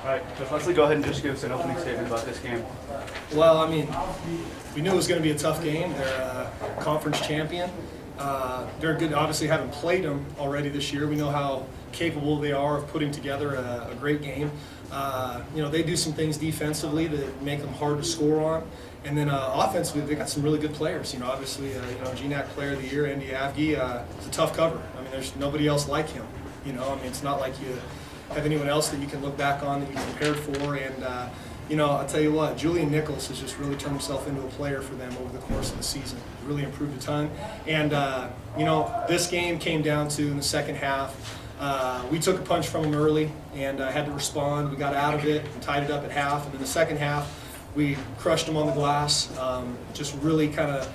All right, Coach Leslie, go ahead and just give us an opening statement about this game. Well, I mean, we knew it was going to be a tough game. They're a conference champion. They're good. Obviously, having played them already this year, we know how capable they are of putting together a great game. They do some things defensively that make them hard to score on. And then offensively, they got some really good players. Obviously, GNAC Player of the Year, Andy Avgi, is a tough cover. I mean, there's nobody else like him. It's not like you have anyone else that you can look back on that you prepared for. And, I'll tell you what, Julian Nichols has just really turned himself into a player for them over the course of the season. Really improved a ton. And, this game came down to in the second half. We took a punch from them early and had to respond. We got out of it and tied it up at half. And in the second half, we crushed them on the glass. Just really kind of,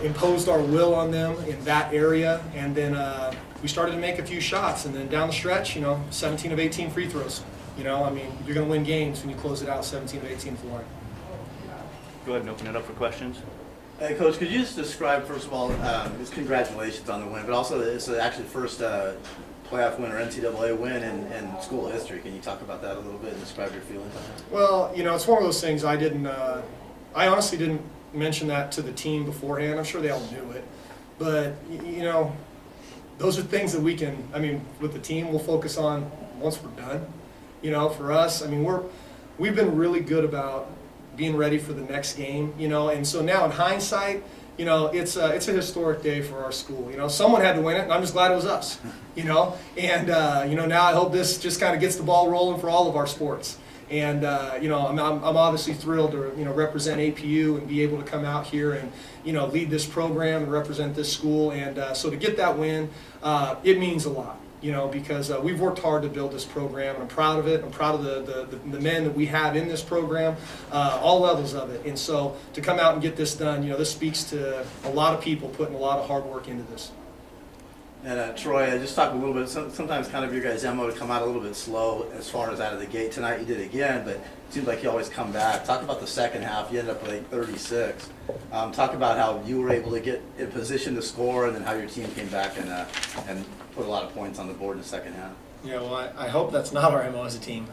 imposed our will on them in that area. And then we started to make a few shots. And then down the stretch, 17 of 18 free throws. You're going to win games when you close it out 17 of 18 for line. Go ahead and open it up for questions. Hey, Coach, could you just describe, first of all, just congratulations on the win, but also it's actually the first playoff win or NCAA win in school history. Can you talk about that a little bit and describe your feelings on it? Well, it's one of those things I honestly didn't mention that to the team beforehand. I'm sure they all knew it. But, those are things that with the team, we'll focus on once we're done. For us, we've been really good about being ready for the next game, and so now in hindsight, it's a historic day for our school. Someone had to win it, and I'm just glad it was us, and now I hope this just kind of gets the ball rolling for all of our sports. And I'm obviously thrilled to represent APU and be able to come out here and lead this program and represent this school. And so to get that win, it means a lot. Because we've worked hard to build this program, and I'm proud of it. I'm proud of the men that we have in this program, all levels of it. And so to come out and get this done, this speaks to a lot of people putting a lot of hard work into this. And Troy, just talk a little bit, sometimes kind of your guys' MO to come out a little bit slow as far as out of the gate. Tonight you did again, but it seems like you always come back. Talk about the second half. You ended up with 36. Talk about how you were able to get in position to score, and then how your team came back and put a lot of points on the board in the second half. Yeah, well, I hope that's not our MO as a team.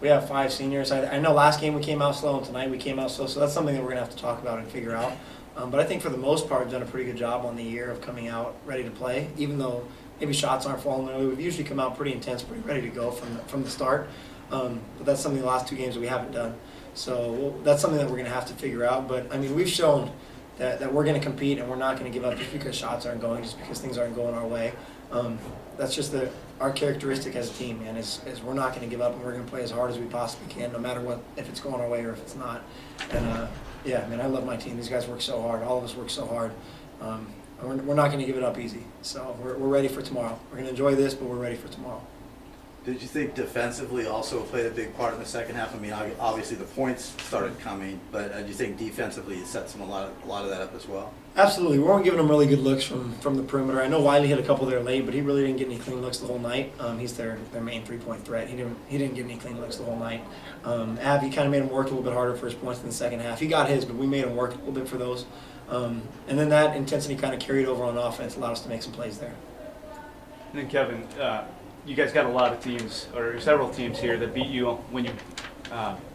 We have 5 seniors. I know last game we came out slow, and tonight we came out slow, so that's something that we're going to have to talk about and figure out. But I think for the most part, we've done a pretty good job on the year of coming out ready to play, even though maybe shots aren't falling early. We've usually come out pretty intense, pretty ready to go from the start. But that's something the last 2 games that we haven't done. So that's something that we're going to have to figure out. But, we've shown that we're going to compete and we're not going to give up just because shots aren't going, just because things aren't going our way. That's just our characteristic as a team, man, is we're not going to give up, and we're going to play as hard as we possibly can, no matter what, if it's going our way or if it's not. And I love my team. These guys work so hard. All of us work so hard. We're not going to give it up easy. So we're ready for tomorrow. We're going to enjoy this, but we're ready for tomorrow. Did you think defensively also played a big part in the second half? Obviously the points started coming, but do you think defensively it sets a lot of that up as well? Absolutely. We weren't giving them really good looks from the perimeter. I know Wiley hit a couple there late, but he really didn't get any clean looks the whole night. He's their main three-point threat. He didn't get any clean looks the whole night. Abby kind of made him work a little bit harder for his points in the second half. He got his, but we made him work a little bit for those. And then that intensity kind of carried over on offense, allowed us to make some plays there. And then Kevin, you guys got a lot of teams, or several teams here that beat you when you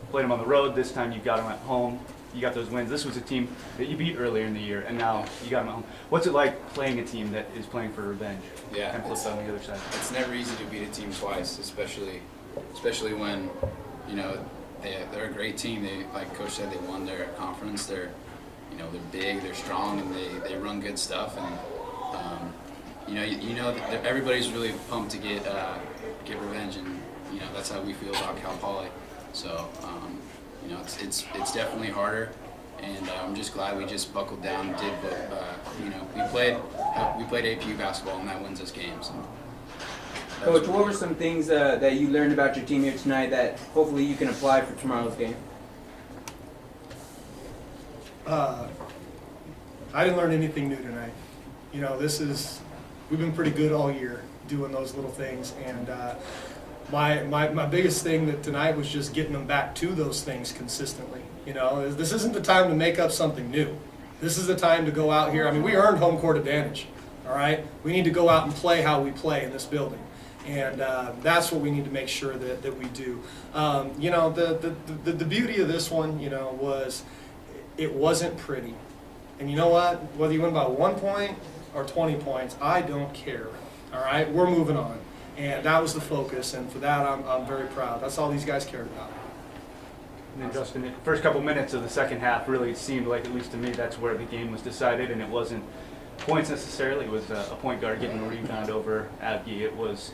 played them on the road. This time you got them at home. You got those wins. This was a team that you beat earlier in the year, and now you got them at home. What's it like playing a team that is playing for revenge? Yeah, and flip on the other side. It's never easy to beat a team twice, especially when they're a great team. They, like Coach said, they won their conference. They're big, they're strong, and they run good stuff. And that everybody's really pumped to get revenge, and that's how we feel about Cal Poly. So it's definitely harder, and I'm just glad we just buckled down and did what we played APU basketball, and that wins us games. Coach, what were some things that you learned about your team here tonight that hopefully you can apply for tomorrow's game? I didn't learn anything new tonight. We've been pretty good all year doing those little things, and my biggest thing that tonight was just getting them back to those things consistently. This isn't the time to make up something new. This is the time to go out here. We earned home court advantage, all right? We need to go out and play how we play in this building. And that's what we need to make sure that we do. You know, the beauty of this one, you know, was it wasn't pretty. And you know what? Whether you win by 1 point or 20 points, I don't care. All right? We're moving on. And that was the focus. And for that, I'm very proud. That's all these guys cared about. And then Justin, the first couple minutes of the second half really seemed like, at least to me, that's where the game was decided, and it wasn't points necessarily. It was a point guard getting a rebound over Abgi. It was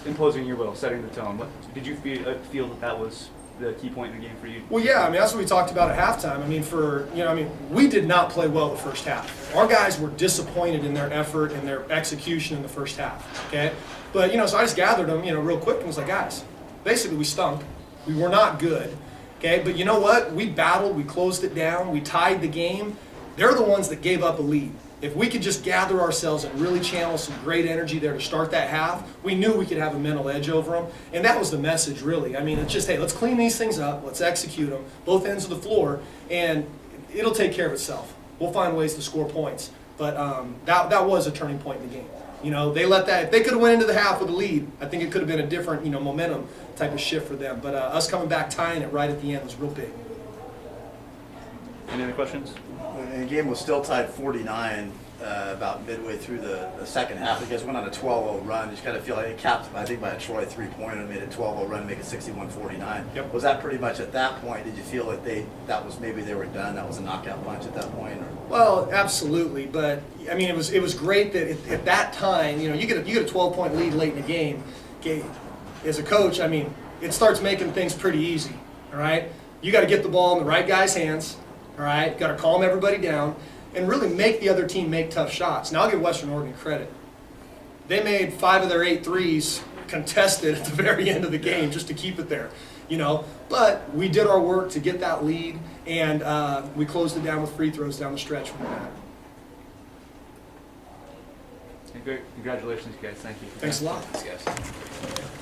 imposing your will, setting the tone. Did you feel that was the key point in the game for you? Well, yeah, I mean, that's what we talked about at halftime. I mean, we did not play well the first half. Our guys were disappointed in their effort and their execution in the first half, okay? But, you know, so I just gathered them, you know, real quick and was like, guys, basically we stunk. We were not good, okay? But you know what? We battled, we closed it down, we tied the game. They're the ones that gave up a lead. If we could just gather ourselves and really channel some great energy there to start that half, we knew we could have a mental edge over them. And that was the message, really. I mean, it's just, hey, let's clean these things up, let's execute them, both ends of the floor, and it'll take care of itself. We'll find ways to score points. But that was a turning point in the game. You know, they let that, if they could have went into the half with a lead, I think it could have been a different, you know, momentum type of shift for them. But us coming back, tying it right at the end was real big. Any other questions? And the game was still tied 49 about midway through the second half. You guys went on a 12-0 run. You just kind of feel like it capped, I think, by a Troy three-pointer, made a 12-0 run, make it 61-49. Yep. Was that pretty much at that point? Did you feel like that was maybe they were done? That was a knockout punch at that point? Or? Well, absolutely, but I mean, it was great that at that time, you know, you get a 12-point lead late in the game. Okay, as a coach, I mean, it starts making things pretty easy. All right, you got to get the ball in the right guy's hands. All right, got to calm everybody down and really make the other team make tough shots. Now I'll give Western Oregon credit. They made 5 of their 8 threes contested at the very end of the game just to keep it there. You know, but we did our work to get that lead, and we closed it down with free throws down the stretch from that. Great. Congratulations, guys. Thank you. Thanks a lot. Thanks, guys.